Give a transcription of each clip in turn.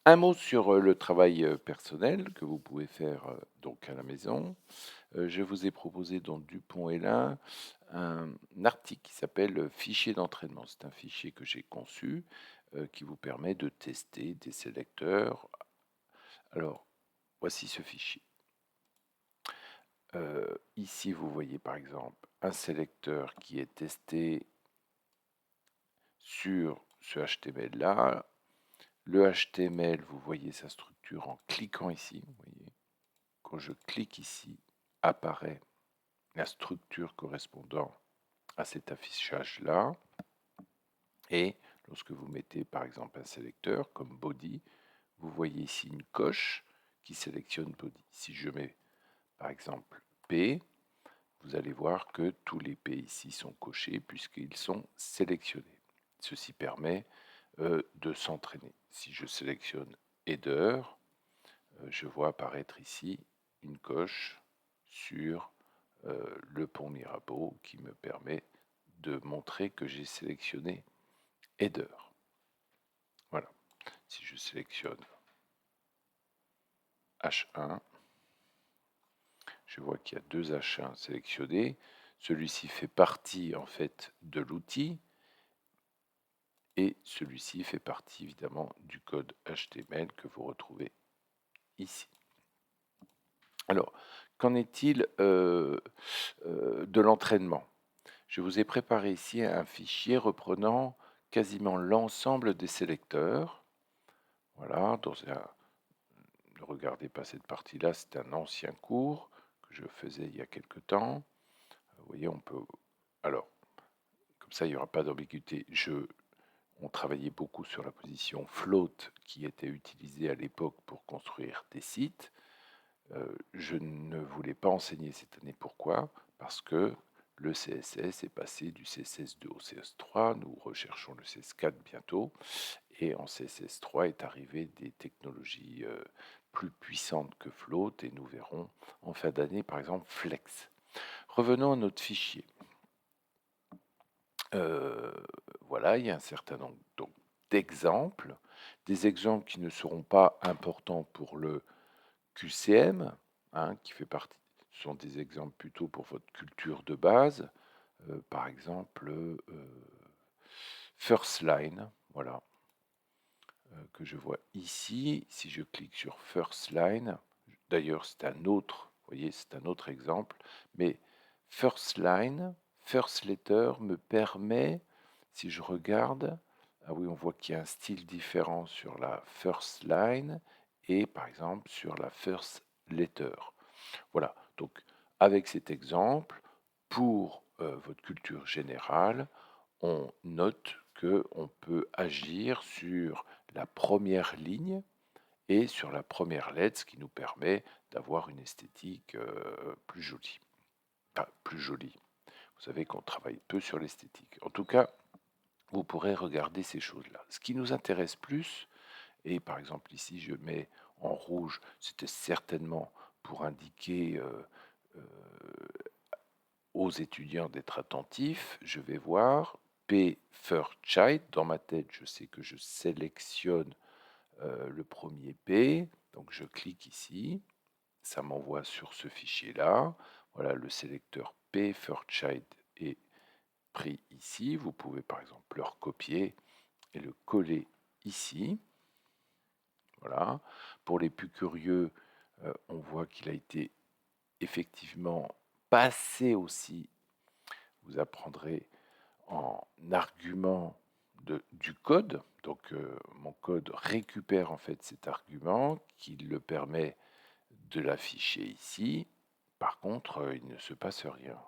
Un mot sur, le travail, personnel que vous pouvez faire, donc à la maison. Je vous ai proposé dans Dupont et Lin un article qui s'appelle, «Fichier d'entraînement». C'est un fichier que j'ai conçu, qui vous permet de tester des sélecteurs. Alors, voici ce fichier. Ici, vous voyez par exemple un sélecteur qui est testé sur ce HTML-là. Le HTML, vous voyez sa structure en cliquant ici, vous voyez? Quand je clique ici, apparaît la structure correspondant à cet affichage-là. Et lorsque vous mettez par exemple un sélecteur comme body, vous voyez ici une coche qui sélectionne body. Si je mets par exemple P, vous allez voir que tous les P ici sont cochés puisqu'ils sont sélectionnés. Ceci permet de s'entraîner. Si je sélectionne header, je vois apparaître ici une coche sur le pont Mirabeau qui me permet de montrer que j'ai sélectionné header. Voilà. Si je sélectionne H1, je vois qu'il y a deux H1 sélectionnés. Celui-ci fait partie en fait de l'outil et celui-ci fait partie évidemment du code HTML que vous retrouvez ici. Alors, qu'en est-il de l'entraînement? Je vous ai préparé ici un fichier reprenant quasiment l'ensemble des sélecteurs. Voilà, ne regardez pas cette partie-là, c'est un ancien cours que je faisais il y a quelque temps. Vous voyez, on peut. Alors, comme ça, il n'y aura pas d'ambiguïté. On travaillait beaucoup sur la position float qui était utilisée à l'époque pour construire des sites. Je ne voulais pas enseigner cette année. Pourquoi? Parce que le CSS est passé du CSS2 au CS3. Nous recherchons le CS4 bientôt. Et en CSS3 est arrivé des technologies plus puissantes que Float. Et nous verrons en fin d'année, par exemple, Flex. Revenons à notre fichier. Euh, voilà, il y a un certain nombre d'exemples. Des exemples qui ne seront pas importants pour le QCM, hein, qui fait partie, ce sont des exemples plutôt pour votre culture de base. Par exemple, First Line, voilà, que je vois ici. Si je clique sur First Line, d'ailleurs c'est un autre, vous voyez, c'est un autre exemple, mais First Line, First Letter me permet, si je regarde, ah oui, on voit qu'il y a un style différent sur la First Line et par exemple sur la First Letter. Voilà, donc avec cet exemple, pour votre culture générale, on note qu'on peut agir sur la première ligne et sur la première lettre, ce qui nous permet d'avoir une esthétique plus jolie. Enfin, plus jolie. Vous savez qu'on travaille peu sur l'esthétique. En tout cas, vous pourrez regarder ces choses-là. Ce qui nous intéresse plus, et par exemple ici je mets en rouge, c'était certainement pour indiquer aux étudiants d'être attentifs. Je vais voir P First Child. Dans ma tête, je sais que je sélectionne le premier P. Donc je clique ici. Ça m'envoie sur ce fichier-là. Voilà, le sélecteur P First Child est pris ici. Vous pouvez par exemple le recopier et le coller ici. Voilà. Pour les plus curieux, on voit qu'il a été effectivement passé aussi. Vous apprendrez en argument du code. Donc mon code récupère en fait cet argument qui le permet de l'afficher ici. Par contre, il ne se passe rien.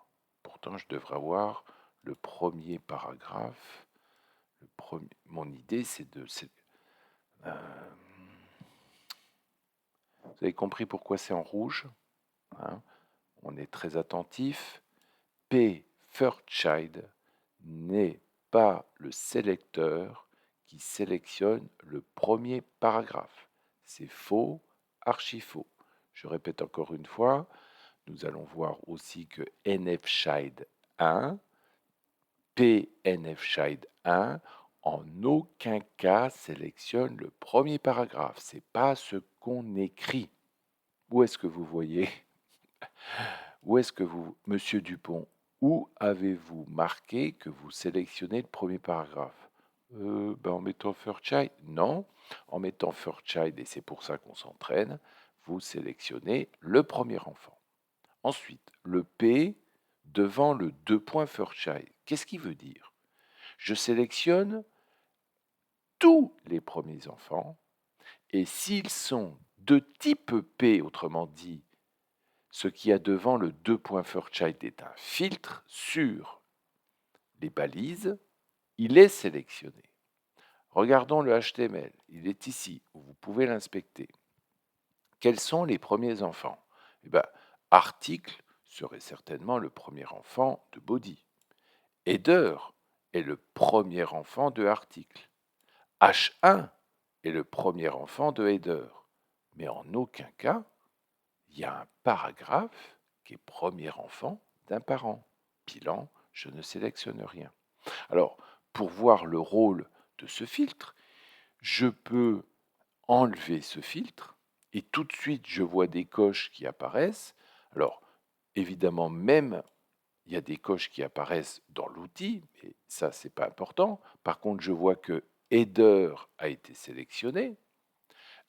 Pourtant, je devrais avoir le premier paragraphe. Mon idée, c'est de... euh, vous avez compris pourquoi c'est en rouge, hein? On est très attentif. P. Fairchild n'est pas le sélecteur qui sélectionne le premier paragraphe. C'est faux, archi faux. Je répète encore une fois, nous allons voir aussi que NFChild 1, PNFChild 1 En aucun cas sélectionne le premier paragraphe. C'est pas ce qu'on écrit. Où est-ce que vous voyez? Où est-ce que vous, Monsieur Dupont, où avez-vous marqué que vous sélectionnez le premier paragraphe? En mettant Fairchild? Non. En mettant Fairchild, et c'est pour ça qu'on s'entraîne, vous sélectionnez le premier enfant. Ensuite, le P devant le deux points Fairchild. Qu'est-ce qui veut dire? Je sélectionne tous les premiers enfants et s'ils sont de type P, autrement dit, ce qui y a devant le deux points Fairchild est un filtre sur les balises, il est sélectionné. Regardons le HTML, il est ici, vous pouvez l'inspecter. Quels sont les premiers enfants? Eh bien, article serait certainement le premier enfant de body. Header est le premier enfant de article. H1 est le premier enfant de header. Mais en aucun cas, il y a un paragraphe qui est premier enfant d'un parent. Bilan, je ne sélectionne rien. Alors, pour voir le rôle de ce filtre, je peux enlever ce filtre et tout de suite, je vois des coches qui apparaissent. Alors, évidemment, même il y a des coches qui apparaissent dans l'outil, mais ça, c'est pas important. Par contre, je vois que header a été sélectionné,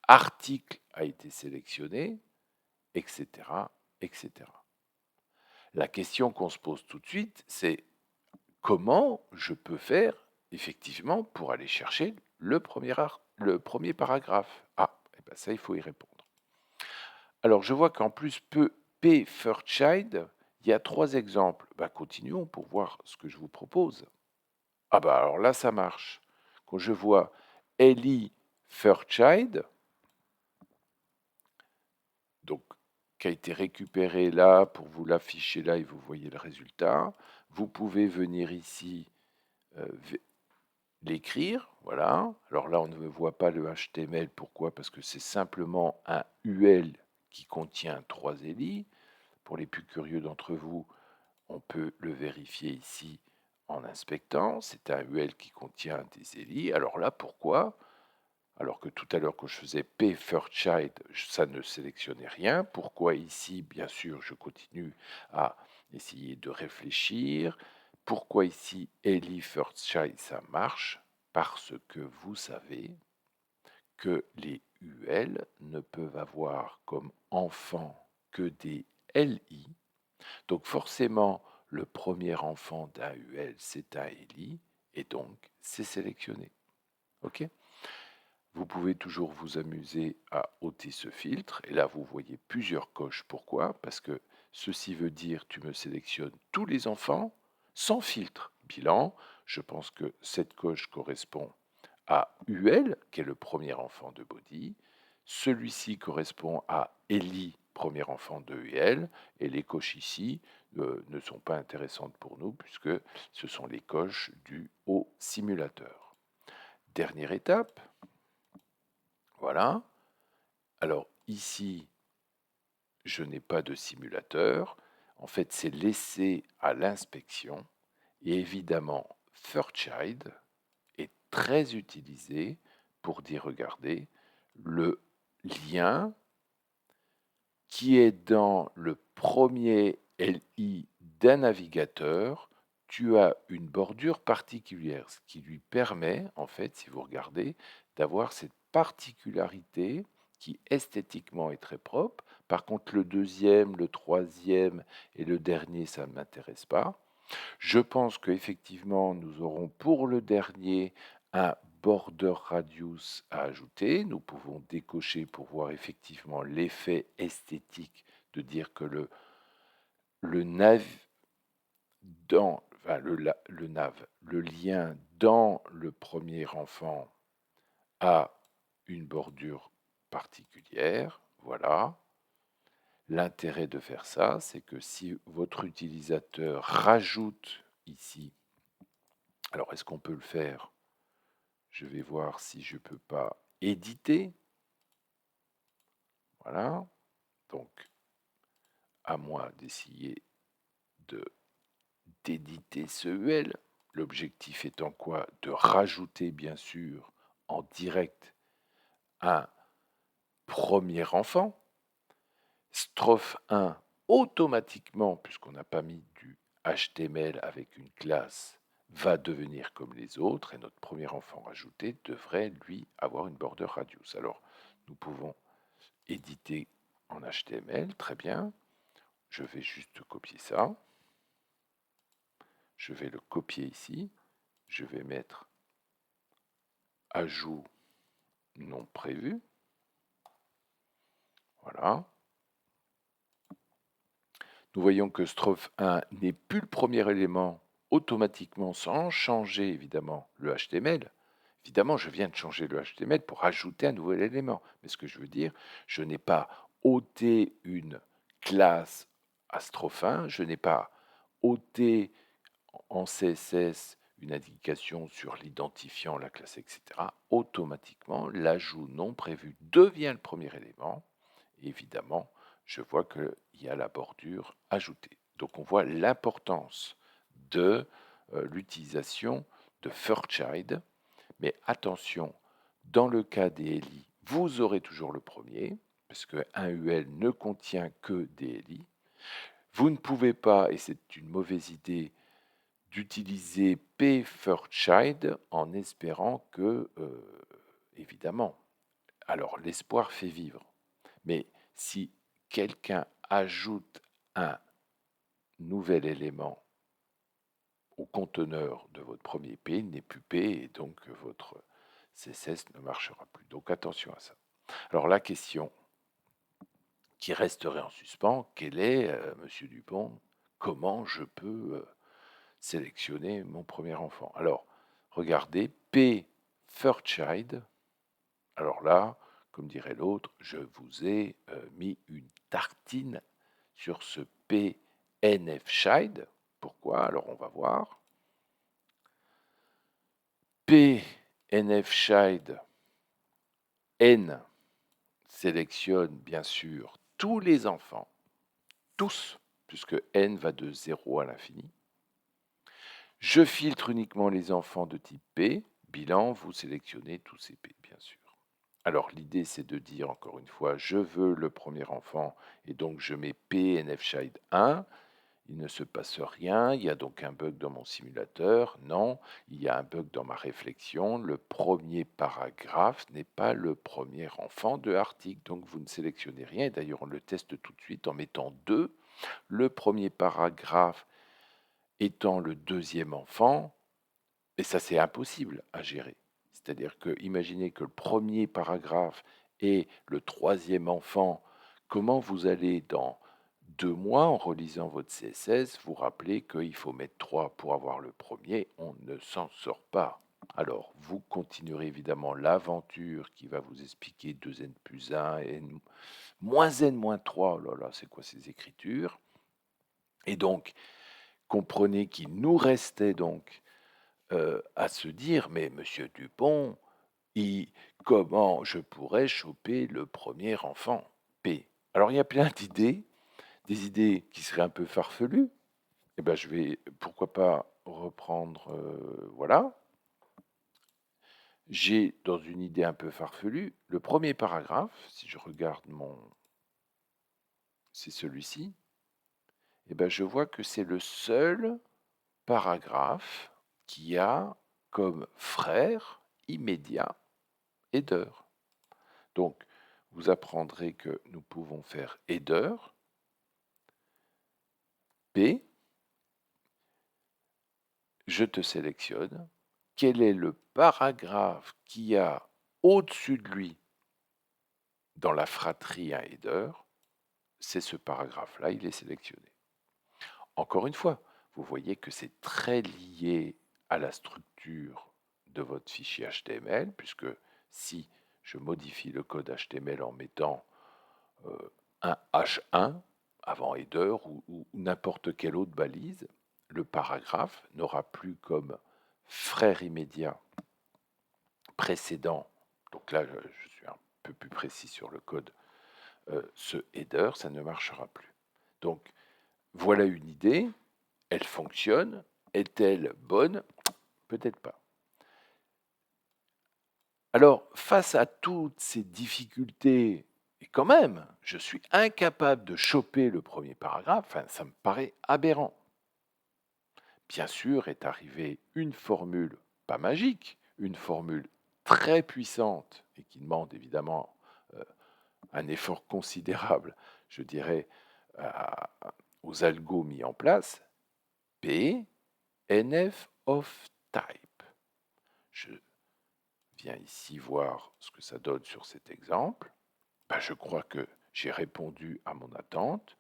article a été sélectionné, etc., etc. La question qu'on se pose tout de suite, c'est comment je peux faire effectivement pour aller chercher le premier paragraphe? Ah, eh ben ça, il faut y répondre. Alors, je vois qu'en plus, P Fairchild, il y a 3 exemples. Ben, continuons pour voir ce que je vous propose. Ah bah alors là, ça marche. Quand je vois Ellie Fairchild, donc qui a été récupéré là pour vous l'afficher là et vous voyez le résultat. Vous pouvez venir ici l'écrire, voilà. Alors là, on ne voit pas le HTML. Pourquoi? Parce que c'est simplement un UL qui contient 3 ELI. Pour les plus curieux d'entre vous, on peut le vérifier ici en inspectant. C'est un UL qui contient des ELI. Alors là, pourquoi? Alors que tout à l'heure, quand je faisais P Fairchild, ça ne sélectionnait rien. Pourquoi ici? Bien sûr, je continue à essayer de réfléchir. Pourquoi ici, Ellie Fairchild, ça marche? Parce que vous savez que les UL ne peuvent avoir comme enfant que des LI. Donc forcément, le premier enfant d'un UL, c'est un LI, et donc c'est sélectionné. OK? Vous pouvez toujours vous amuser à ôter ce filtre. Et là, vous voyez plusieurs coches. Pourquoi? Parce que ceci veut dire tu me sélectionnes tous les enfants sans filtre. Bilan, je pense que cette coche correspond à UL, qui est le premier enfant de body. Celui-ci correspond à Ellie, premier enfant de UL. Et les coches ici ne sont pas intéressantes pour nous puisque ce sont les coches du haut simulateur. Dernière étape. Voilà. Alors ici, je n'ai pas de simulateur. En fait, c'est laissé à l'inspection. Et évidemment, Fairchild est très utilisé pour dire, regardez, le lien qui est dans le premier LI d'un navigateur, tu as une bordure particulière, ce qui lui permet, en fait, si vous regardez, d'avoir cette particularité qui esthétiquement est très propre. Par contre, le deuxième, le troisième et le dernier, ça ne m'intéresse pas. Je pense qu'effectivement, nous aurons pour le dernier un border radius à ajouter. Nous pouvons décocher pour voir effectivement l'effet esthétique de dire que le nav dans enfin, le lien dans le premier enfant a une bordure particulière. Voilà. L'intérêt de faire ça, c'est que si votre utilisateur rajoute ici, alors est-ce qu'on peut le faire? Je vais voir si je peux pas éditer. Voilà. Donc, à moi d'essayer de d'éditer ce UL. L'objectif étant quoi? De rajouter bien sûr en direct un premier enfant. Strophe 1, automatiquement, puisqu'on n'a pas mis du HTML avec une classe, va devenir comme les autres et notre premier enfant rajouté devrait, lui, avoir une border radius. Alors, nous pouvons éditer en HTML, très bien. Je vais juste copier ça. Je vais le copier ici. Je vais mettre ajout non prévu. Voilà. Nous voyons que strophe 1 n'est plus le premier élément automatiquement sans changer évidemment le HTML. Évidemment, je viens de changer le HTML pour ajouter un nouvel élément. Mais ce que je veux dire, je n'ai pas ôté une classe à strophe 1, je n'ai pas ôté en CSS une indication sur l'identifiant, la classe, etc. Automatiquement, l'ajout non prévu devient le premier élément. Et évidemment, je vois qu'il y a la bordure ajoutée. Donc on voit l'importance de l'utilisation de Fairchild. Mais attention, dans le cas des LI, vous aurez toujours le premier, parce qu'un UL ne contient que des LI. Vous ne pouvez pas, et c'est une mauvaise idée, d'utiliser pFirstChild en espérant que, évidemment, alors l'espoir fait vivre. Mais si quelqu'un ajoute un nouvel élément au conteneur de votre premier P, il n'est plus P et donc votre CSS ne marchera plus. Donc attention à ça. Alors la question qui resterait en suspens, quelle est, Monsieur Dupont, comment je peux sélectionner mon premier enfant? Alors, regardez, P First Child. Alors là, comme dirait l'autre, je vous ai mis une tartine sur ce PNF Child. Pourquoi? Alors on va voir. PNF Child N sélectionne bien sûr tous les enfants, tous, puisque N va de 0 à l'infini. Je filtre uniquement les enfants de type P. Bilan, vous sélectionnez tous ces P, bien sûr. Alors l'idée, c'est de dire, encore une fois, je veux le premier enfant, et donc je mets PNFChild 1. Il ne se passe rien, il y a donc un bug dans mon simulateur. Non, il y a un bug dans ma réflexion. Le premier paragraphe n'est pas le premier enfant de l'article, donc vous ne sélectionnez rien. D'ailleurs, on le teste tout de suite en mettant 2. Le premier paragraphe étant le deuxième enfant, et ça c'est impossible à gérer. C'est-à-dire que imaginez que le premier paragraphe est le troisième enfant, comment vous allez dans 2 mois en relisant votre CSS vous rappeler qu'il faut mettre 3 pour avoir le premier, on ne s'en sort pas. Alors, vous continuerez évidemment l'aventure qui va vous expliquer 2n plus 1, n, moins n moins 3, oh là là, c'est quoi ces écritures? Et donc, comprenez qu'il nous restait donc à se dire, mais Monsieur Dupont, comment je pourrais choper le premier enfant P? Alors il y a plein d'idées, des idées qui seraient un peu farfelues. Eh ben je vais, pourquoi pas reprendre, voilà. J'ai dans une idée un peu farfelue, le premier paragraphe, si je regarde c'est celui-ci, eh ben je vois que c'est le seul paragraphe qui a comme frère immédiat header. Donc, vous apprendrez que nous pouvons faire header, P, je te sélectionne, quel est le paragraphe qui a au-dessus de lui dans la fratrie un header, c'est ce paragraphe-là, il est sélectionné. Encore une fois, vous voyez que c'est très lié à la structure de votre fichier HTML, puisque si je modifie le code HTML en mettant un H1 avant header ou n'importe quelle autre balise, le paragraphe n'aura plus comme frère immédiat précédent, donc là je suis un peu plus précis sur le code, ce header, ça ne marchera plus. Donc voilà une idée, elle fonctionne, est-elle bonne? peut-être pas. Alors, face à toutes ces difficultés, et quand même, je suis incapable de choper le premier paragraphe, enfin, ça me paraît aberrant. Bien sûr est arrivée une formule, pas magique, une formule très puissante et qui demande évidemment un effort considérable, je dirais, à- aux algos mis en place, P, NF of type. Je viens ici voir ce que ça donne sur cet exemple. Ben, je crois que j'ai répondu à mon attente.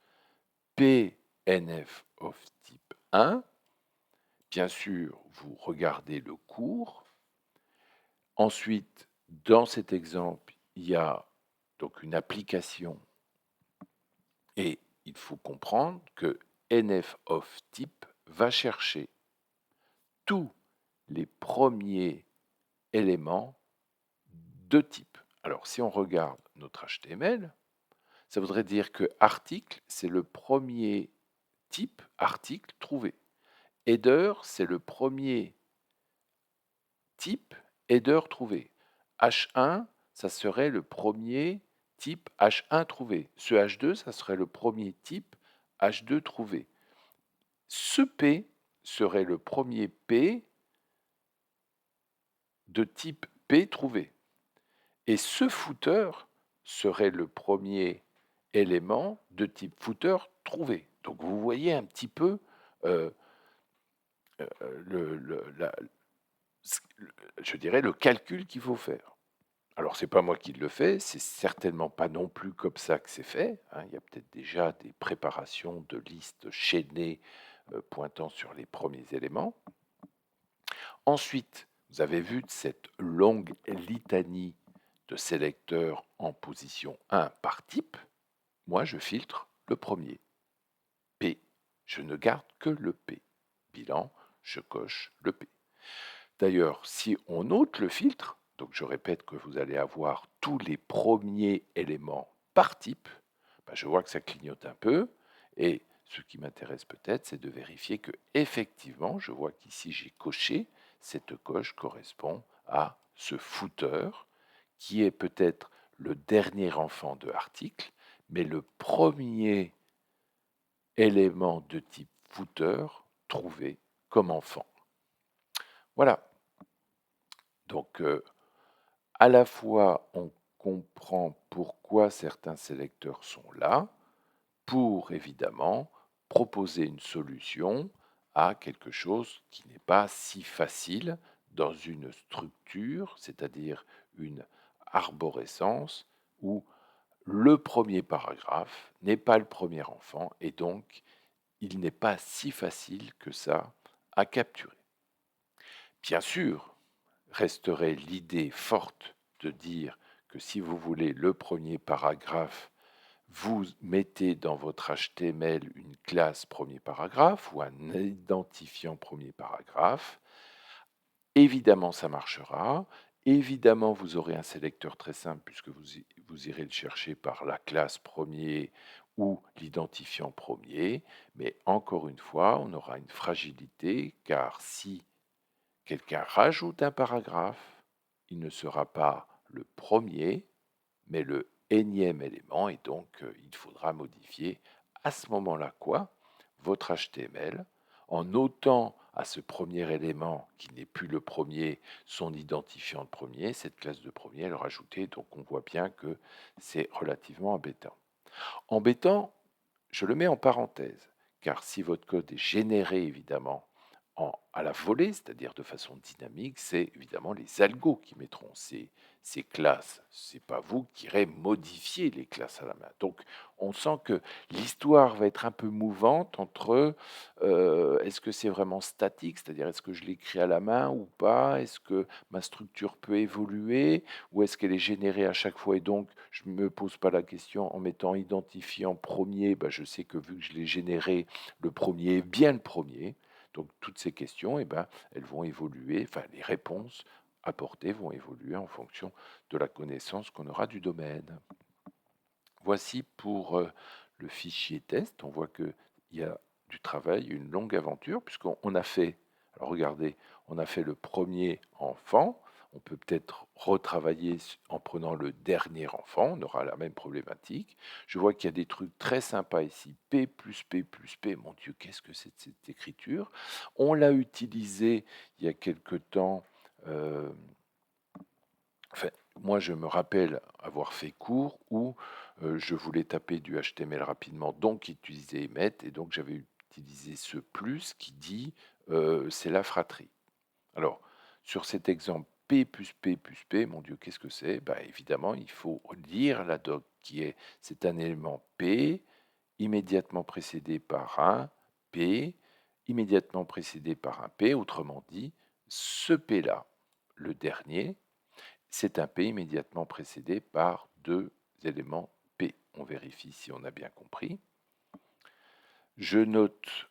P, NF of type 1. Bien sûr, vous regardez le cours. Ensuite, dans cet exemple, il y a donc une application et il faut comprendre que NF of type va chercher tous les premiers éléments de type. Alors, si on regarde notre HTML, ça voudrait dire que article, c'est le premier type article trouvé. Header, c'est le premier type header trouvé. H1, ça serait le premier type H1 trouvé. Ce H2, ça serait le premier type H2 trouvé. Ce P serait le premier P de type P trouvé. Et ce footer serait le premier élément de type footer trouvé. Donc vous voyez un petit peu euh, je dirais le calcul qu'il faut faire. Alors c'est pas moi qui le fais, c'est certainement pas non plus comme ça que c'est fait, hein. Il y a peut-être déjà des préparations de listes chaînées pointant sur les premiers éléments. Ensuite, vous avez vu cette longue litanie de sélecteurs en position 1 par type. Moi, je filtre le premier, P. Je ne garde que le P. Bilan, je coche le P. D'ailleurs, si on ôte le filtre, donc je répète que vous allez avoir tous les premiers éléments par type, ben je vois que ça clignote un peu. Et ce qui m'intéresse peut-être, c'est de vérifier que effectivement, je vois qu'ici j'ai coché, cette coche correspond à ce footer, qui est peut-être le dernier enfant de article, mais le premier élément de type footer trouvé comme enfant. Voilà. Donc, à la fois, on comprend pourquoi certains sélecteurs sont là, pour évidemment proposer une solution à quelque chose qui n'est pas si facile dans une structure, c'est-à-dire une arborescence où le premier paragraphe n'est pas le premier enfant et donc il n'est pas si facile que ça à capturer. Bien sûr, resterait l'idée forte de dire que si vous voulez le premier paragraphe, vous mettez dans votre HTML une classe premier paragraphe ou un identifiant premier paragraphe. Évidemment, ça marchera. Évidemment, vous aurez un sélecteur très simple puisque vous irez le chercher par la classe premier ou l'identifiant premier. Mais encore une fois, on aura une fragilité car si quelqu'un rajoute un paragraphe, il ne sera pas le premier, mais le énième élément, et donc il faudra modifier à ce moment-là quoi? Votre HTML, en notant à ce premier élément, qui n'est plus le premier, son identifiant de premier, cette classe de premier, le rajouter, donc on voit bien que c'est relativement embêtant. Embêtant, je le mets en parenthèse, car si votre code est généré évidemment à la volée, c'est-à-dire de façon dynamique, c'est évidemment les algos qui mettront ces classes. Ce n'est pas vous qui irez modifier les classes à la main. Donc on sent que l'histoire va être un peu mouvante entre est-ce que c'est vraiment statique, c'est-à-dire est-ce que je l'écris à la main ou pas, est-ce que ma structure peut évoluer, ou est-ce qu'elle est générée à chaque fois et donc je ne me pose pas la question en mettant identifiant premier, ben, je sais que vu que je l'ai généré, le premier est bien le premier. Donc toutes ces questions, eh ben, elles vont évoluer, enfin les réponses apportées vont évoluer en fonction de la connaissance qu'on aura du domaine. Voici pour le fichier test. On voit qu'il y a du travail, une longue aventure, puisqu'on a fait Alors regardez, on a fait le premier enfant, on peut peut-être retravailler en prenant le dernier enfant, on aura la même problématique. Je vois qu'il y a des trucs très sympas ici. P plus P plus P, mon Dieu, qu'est-ce que c'est que cette écriture? On l'a utilisé il y a quelque temps. euh, enfin, moi, je me rappelle avoir fait cours où je voulais taper du HTML rapidement, donc utiliser emmet, et donc j'avais utilisé ce plus qui dit c'est la fratrie. Alors, sur cet exemple P plus P plus P, mon Dieu, qu'est-ce que c'est? Bah, évidemment, il faut lire la doc qui est, c'est un élément P, immédiatement précédé par un P, immédiatement précédé par un P, autrement dit, ce P-là, le dernier, c'est un P immédiatement précédé par deux éléments P. On vérifie si on a bien compris. Je note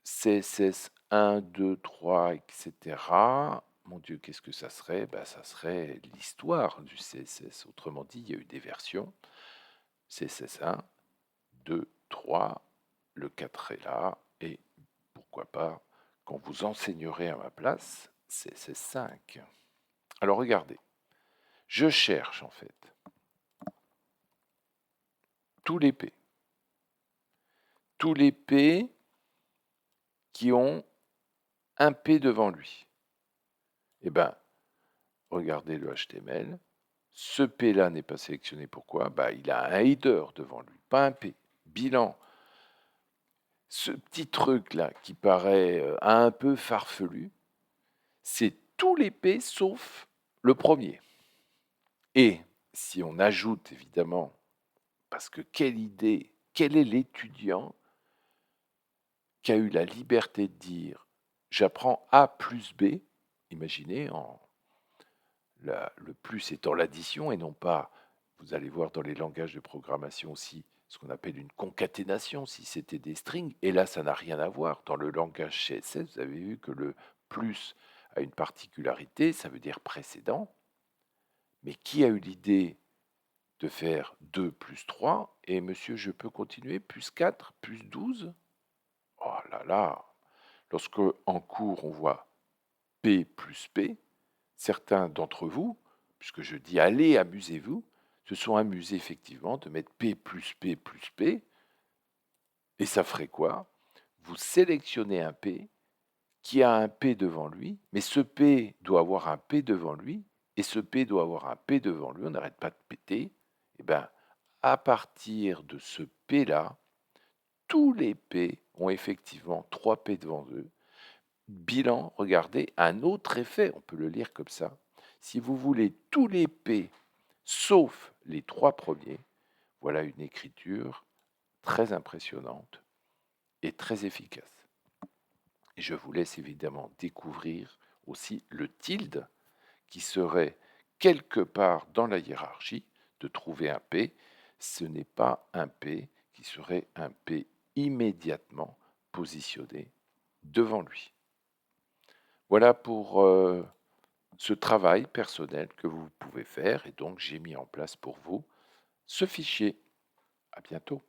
CSS 1, 2, 3, etc. Mon Dieu, qu'est-ce que ça serait? Ben, ça serait l'histoire du CSS. Autrement dit, il y a eu des versions. CSS 1, 2, 3, le 4 est là, et pourquoi pas, quand vous enseignerez à ma place, CSS 5. Alors regardez, je cherche en fait tous les P. Tous les P qui ont un P devant lui. Eh bien, regardez le HTML. Ce P-là n'est pas sélectionné. Pourquoi? Bah, il a un header devant lui, pas un P. Bilan. Ce petit truc-là qui paraît un peu farfelu, c'est tous les P sauf le premier. Et si on ajoute évidemment, parce que quelle idée, quel est l'étudiant qui a eu la liberté de dire j'apprends A plus B, imaginez, le plus étant l'addition et non pas, vous allez voir dans les langages de programmation aussi, ce qu'on appelle une concaténation, si c'était des strings, et là ça n'a rien à voir. Dans le langage CSS, vous avez vu que le plus a une particularité, ça veut dire précédent, mais qui a eu l'idée de faire 2 plus 3, et monsieur, je peux continuer, plus 4, plus 12? Oh là là! Lorsque en cours on voit P plus P, certains d'entre vous, puisque je dis allez, amusez-vous, se sont amusés effectivement de mettre P plus P plus P, et ça ferait quoi? Vous sélectionnez un P qui a un P devant lui, mais ce P doit avoir un P devant lui, et ce P doit avoir un P devant lui, on n'arrête pas de péter. Et bien, à partir de ce P-là, tous les P ont effectivement 3 P devant eux. Bilan, regardez, un autre effet, on peut le lire comme ça. Si vous voulez tous les P sauf les 3 premiers, voilà une écriture très impressionnante et très efficace. Et je vous laisse évidemment découvrir aussi le tilde qui serait quelque part dans la hiérarchie de trouver un P. Ce n'est pas un P qui serait un P immédiatement positionné devant lui. Voilà pour ce travail personnel que vous pouvez faire, et donc j'ai mis en place pour vous ce fichier. À bientôt.